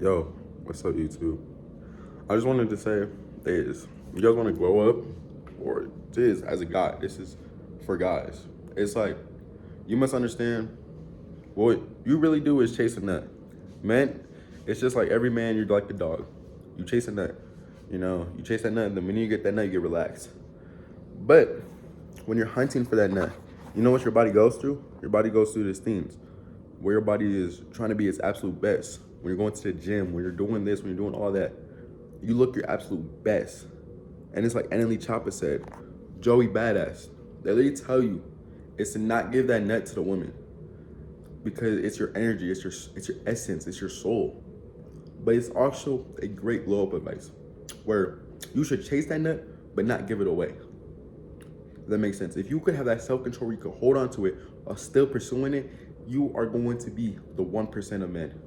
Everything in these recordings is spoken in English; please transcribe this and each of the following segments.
Yo, what's up, YouTube? I just wanted to say this. You guys want to grow up, or this as a guy, this is for guys. It's like, you must understand what you really do is chase a nut. Men, it's just like every man, you're like the dog. You chase a nut. You chase that nut, and the minute you get that nut, you get relaxed. But when you're hunting for that nut, you know what your body goes through? Your body goes through these things where your body is trying to be its absolute best. When you're going to the gym, when you're doing this, when you're doing all that, you look your absolute best. And it's like Annalie Choppa said, Joey Badass. They literally tell you it's to not give that nut to the woman because it's your energy, it's your essence, it's your soul. But it's also a great glow up advice where you should chase that nut but not give it away. That makes sense. If you could have that self-control where you could hold on to it while still pursuing it, you are going to be the 1% of men.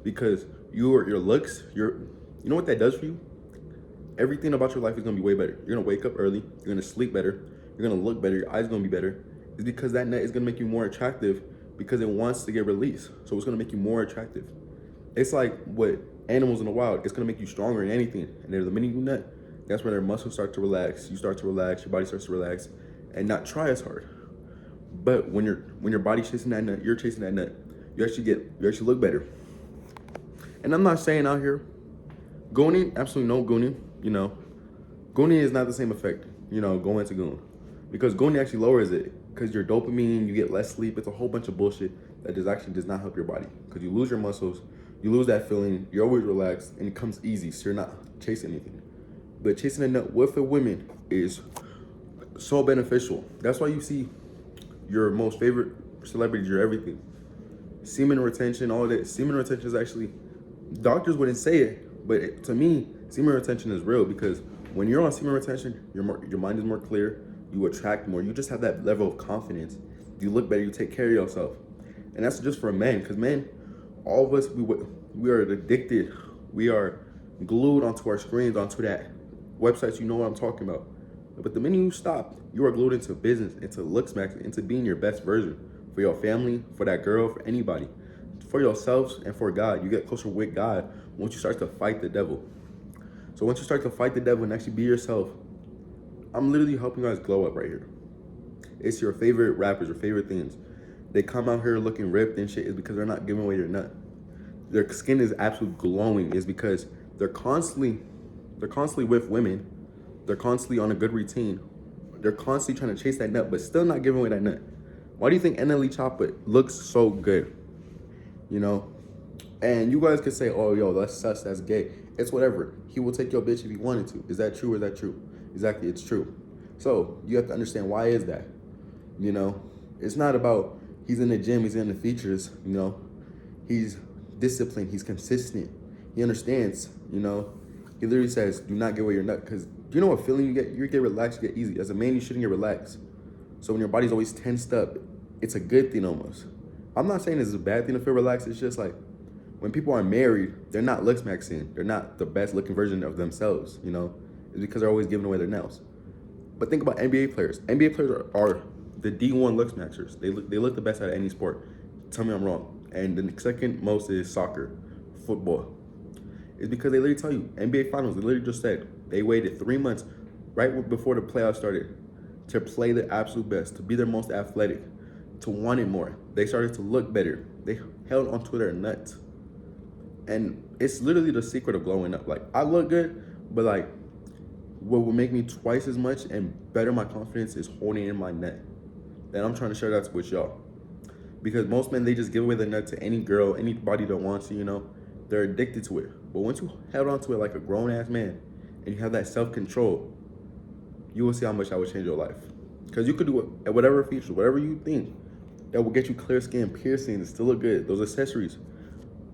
Because your looks, you know what that does for you? Everything about your life is gonna be way better. You're gonna wake up early, you're gonna sleep better, you're gonna look better, your eyes are gonna be better. It's because that nut is gonna make you more attractive because it wants to get released. So it's gonna make you more attractive. It's like what animals in the wild, it's gonna make you stronger in anything. And then the minute you nut, that's where their muscles start to relax. You start to relax, your body starts to relax, and not try as hard. But when your body's chasing that nut, you're chasing that nut. You actually look better. And I'm not saying out here, gooning, absolutely no gooning. Gooning is not the same effect. Going to goon, because gooning actually lowers it. Because your dopamine, you get less sleep. It's a whole bunch of bullshit that does not help your body. Because you lose your muscles, you lose that feeling. You're always relaxed, and it comes easy. So you're not chasing anything. But chasing a nut with a woman is so beneficial. That's why you see your most favorite celebrities, your everything. Semen retention, all that. Semen retention is actually, doctors wouldn't say it, but to me, semen retention is real because when you're on semen retention, your mind is more clear, you attract more, you just have that level of confidence. You look better, you take care of yourself. And that's just for men, because men, all of us, we are addicted. We are glued onto our screens, onto that websites, you know what I'm talking about. But the minute you stop, you are glued into business, into Looksmaxxing, into being your best version for your family, for that girl, for anybody, for yourselves, and for God. You get closer with God once you start to fight the devil. So once you start to fight the devil and actually be yourself, I'm literally helping you guys glow up right here. It's your favorite rappers, your favorite things. They come out here looking ripped and shit is because they're not giving away their nut. Their skin is absolutely glowing is because they're constantly with women. They're constantly on a good routine. They're constantly trying to chase that nut, but still not giving away that nut. Why do you think Annalie Choppa looks so good? And you guys could say, oh, yo, that's sus, that's gay. It's whatever. He will take your bitch if he wanted to. Is that true or is that true? Exactly, it's true. So you have to understand, why is that? It's not about he's in the gym, he's in the features, he's disciplined, he's consistent. He understands, He literally says, do not give away your nut, because do you know what feeling you get? You get relaxed, you get easy. As a man, you shouldn't get relaxed. So when your body's always tensed up, it's a good thing almost. I'm not saying it's a bad thing to feel relaxed. It's just like when people are married, they're not Looksmaxxing. They're not the best looking version of themselves, It's because they're always giving away their nails. But think about NBA players. NBA players are the D1 Looksmaxxers. They look the best out of any sport. Tell me I'm wrong. And the second most is soccer, football. It's because they literally tell you, NBA Finals, they literally just said, they waited 3 months right before the playoffs started to play their absolute best, to be their most athletic, to want it more. They started to look better. They held onto their nuts. And it's literally the secret of glowing up. Like, I look good, but like, what will make me twice as much and better my confidence is holding in my nut. And I'm trying to share that with y'all. Because most men, they just give away their nut to any girl, anybody that wants you, They're addicted to it. But once you held onto it like a grown-ass man and you have that self-control, you will see how much that will change your life. Because you could do it at whatever feature, whatever you think that will get you clear skin, piercings, still look good, those accessories.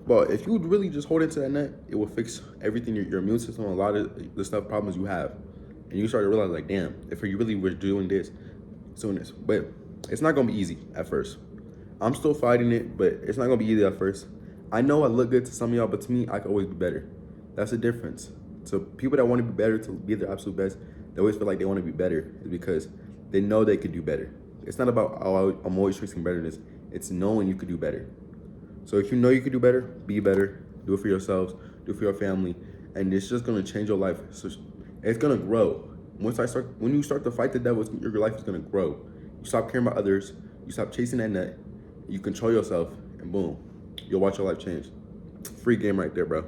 But if you would really just hold into that nut, it will fix everything, your immune system, a lot of the stuff, problems you have. And you start to realize, like, damn, if you really were doing this, doing this. But it's not going to be easy at first. I'm still fighting it, but it's not going to be easy at first. I know I look good to some of y'all, but to me, I can always be better. That's the difference. So people that want to be better, to be their absolute best, they always feel like they want to be better because they know they could do better. It's not about, oh, I'm always chasing betterness. It's knowing you could do better. So if you know you could do better, be better. Do it for yourselves. Do it for your family, and it's just gonna change your life. So it's gonna grow. When you start to fight the devil, your life is gonna grow. You stop caring about others. You stop chasing that nut. You control yourself, and boom, you'll watch your life change. Free game right there, bro.